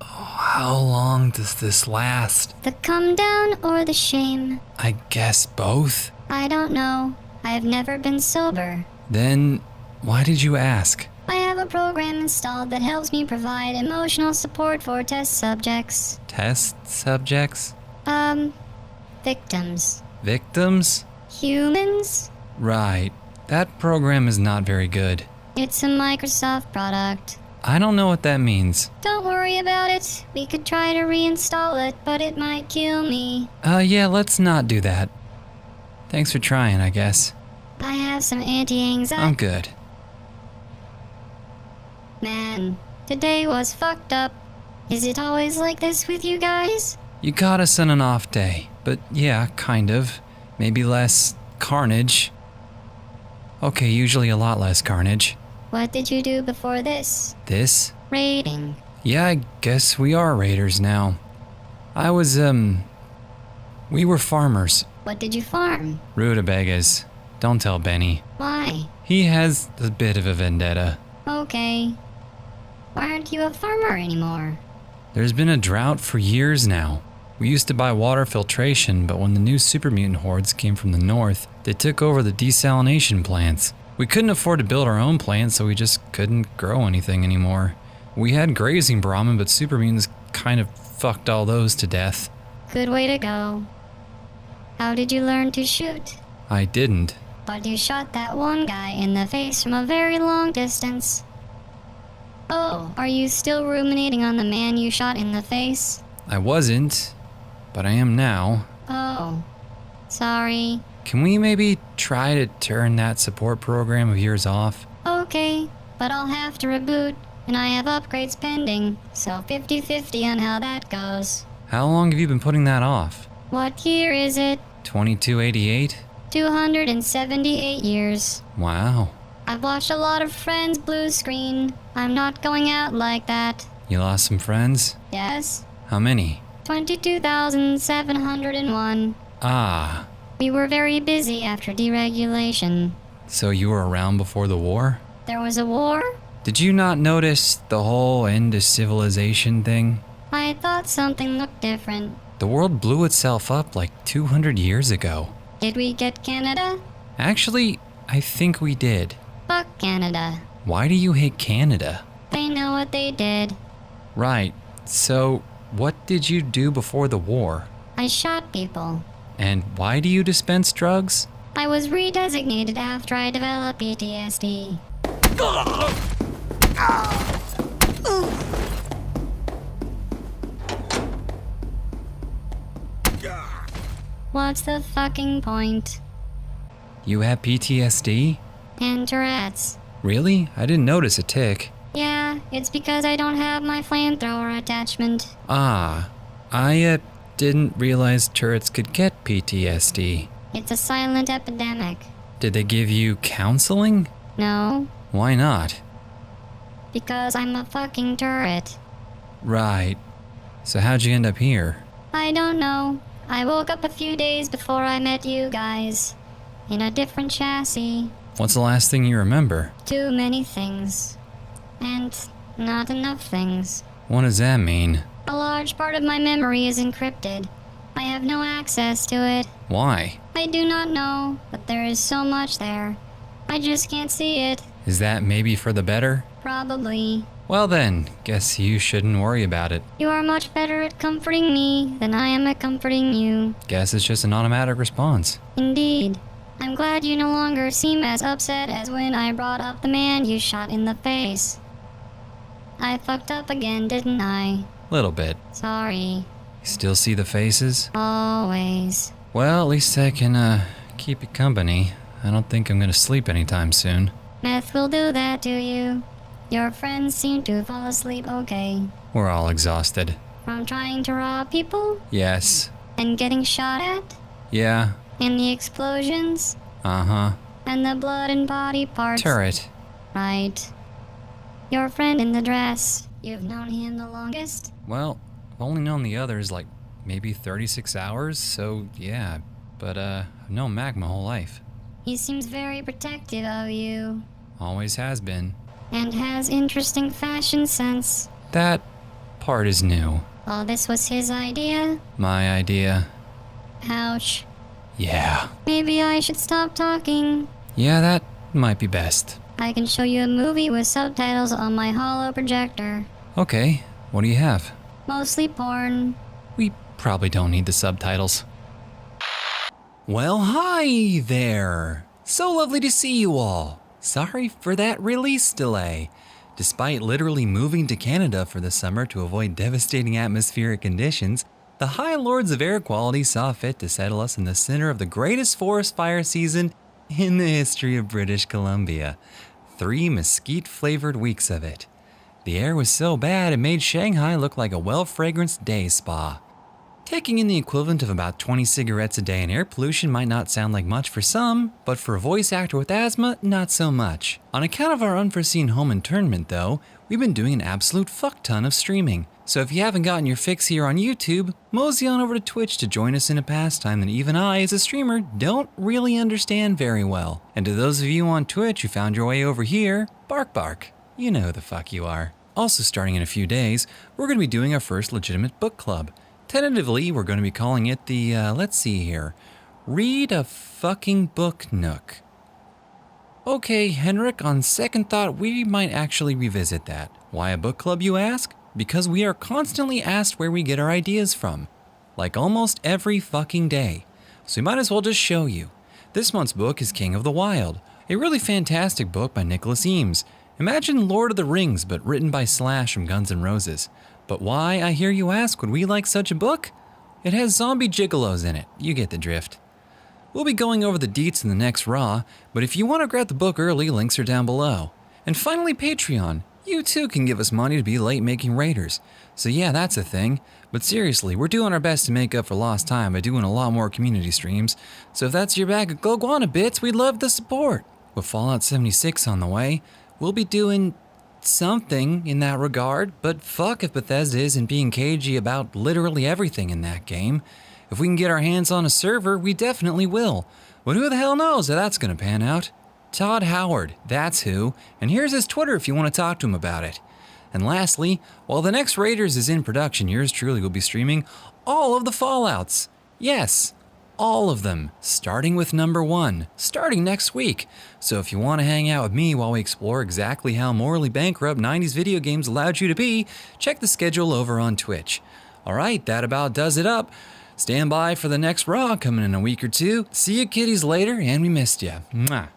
How long does this last? The Comedown or the shame? I guess both. I don't know. I've never been sober. Then, why did you ask? I have a program installed that helps me provide emotional support for test subjects. Test subjects? Victims. Victims? Humans? Right. That program is not very good. It's a Microsoft product. I don't know what that means. Don't worry about it. We could try to reinstall it, but it might kill me. Yeah, let's not do that. Thanks for trying, I guess. I have some anti-anxiety. I'm good. Man, today was fucked up. Is it always like this with you guys? You caught us on an off day, but yeah, kind of. Maybe less carnage. Okay, usually a lot less carnage. What did you do before this? This? Raiding. Yeah, I guess we are raiders now. We were farmers. What did you farm? Rutabagas. Don't tell Benny. Why? He has a bit of a vendetta. Okay. Why aren't you a farmer anymore? There's been a drought for years now. We used to buy water filtration, but when the new super mutant hordes came from the north, they took over the desalination plants. We couldn't afford to build our own plants, so we just couldn't grow anything anymore. We had grazing Brahmin, but super mutants kind of fucked all those to death. Good way to go. How did you learn to shoot? I didn't. But you shot that one guy in the face from a very long distance. Oh, are you still ruminating on the man you shot in the face? I wasn't, but I am now. Oh, sorry. Can we maybe try to turn that support program of yours off? Okay, but I'll have to reboot, and I have upgrades pending, so 50-50 on how that goes. How long have you been putting that off? What year is it? 2288? 278 years. Wow. I've watched a lot of Friends blue screen. I'm not going out like that. You lost some friends? Yes? How many? 22,701. Ah. We were very busy after deregulation. So you were around before the war? There was a war? Did you not notice the whole end of civilization thing? I thought something looked different. The world blew itself up like 200 years ago. Did we get Canada? Actually, I think we did. Fuck Canada. Why do you hate Canada? They know what they did. Right. So, what did you do before the war? I shot people. And why do you dispense drugs? I was redesignated after I developed PTSD. What's the fucking point? You have PTSD? And Tourette's. Really? I didn't notice a tick. Yeah, it's because I don't have my flamethrower attachment. Ah, I didn't realize turrets could get PTSD. It's a silent epidemic. Did they give you counseling? No, Why not? because I'm a fucking turret. Right. So how'd you end up here? I don't know. I woke up a few days before I met you guys. In a different chassis. What's the last thing you remember? Too many things. And not enough things. What does that mean? A large part of my memory is encrypted. I have no access to it. Why? I do not know, but there is so much there. I just can't see it. Is that maybe for the better? Probably. Well then, guess you shouldn't worry about it. You are much better at comforting me than I am at comforting you. Guess it's just an automatic response. Indeed. I'm glad you no longer seem as upset as when I brought up the man you shot in the face. I fucked up again, didn't I? Little bit. Sorry. Still see the faces? Always. Well, at least I can, keep you company. I don't think I'm gonna sleep anytime soon. Meth will do that to you. Your friends seem to fall asleep okay. We're all exhausted. From trying to rob people? Yes. And getting shot at? Yeah. And the explosions? Uh-huh. And the blood and body parts? Turret. Right. Your friend in the dress. You've known him the longest? Well, I've only known the others like maybe 36 hours, so yeah. But, I've known Mac my whole life. He seems very protective of you. Always has been. And has interesting fashion sense. That part is new? Oh, this was his idea? My idea. Ouch. Yeah. Maybe I should stop talking. Yeah, that might be best. I can show you a movie with subtitles on my holo projector. Okay, what do you have? Mostly porn. We probably don't need the subtitles. Well, hi there! So lovely to see you all. Sorry for that release delay. Despite literally moving to Canada for the summer to avoid devastating atmospheric conditions, the High Lords of Air Quality saw fit to settle us in the center of the greatest forest fire season in the history of British Columbia. 3 mesquite-flavored weeks of it. The air was so bad it made Shanghai look like a well-fragranced day spa. Taking in the equivalent of about 20 cigarettes a day in air pollution might not sound like much for some, but for a voice actor with asthma, not so much. On account of our unforeseen home internment though, we've been doing an absolute fuck ton of streaming. So if you haven't gotten your fix here on YouTube, mosey on over to Twitch to join us in a pastime that even I, as a streamer, don't really understand very well. And to those of you on Twitch who found your way over here, bark bark. You know who the fuck you are. Also starting in a few days, we're going to be doing our first legitimate book club. Tentatively, we're going to be calling it the, let's see here, Read a Fucking Book Nook. Okay, Henrik, on second thought, we might actually revisit that. Why a book club, you ask? Because we are constantly asked where we get our ideas from. Like almost every fucking day. So we might as well just show you. This month's book is King of the Wild, a really fantastic book by Nicholas Eames. Imagine Lord of the Rings, but written by Slash from Guns N' Roses. But why, I hear you ask, would we like such a book? It has zombie gigolos in it. You get the drift. We'll be going over the deets in the next Raw, but if you want to grab the book early, links are down below. And finally, Patreon. You too can give us money to be late making raiders. So yeah, that's a thing. But seriously, we're doing our best to make up for lost time by doing a lot more community streams. So if that's your bag of Glowguana bits, we'd love the support. With Fallout 76 on the way, we'll be doing something in that regard, but fuck if Bethesda isn't being cagey about literally everything in that game. If we can get our hands on a server, we definitely will. But who the hell knows how that's gonna pan out? Todd Howard, that's who, and here's his Twitter if you want to talk to him about it. And lastly, while the next Raiders is in production, yours truly will be streaming all of the Fallouts. Yes, all of them, starting with number 1, starting next week. So if you want to hang out with me while we explore exactly how morally bankrupt 90s video games allowed you to be, check the schedule over on Twitch. Alright, that about does it up. Stand by for the next Raw coming in a week or two. See you kiddies later, and we missed ya. Mwah.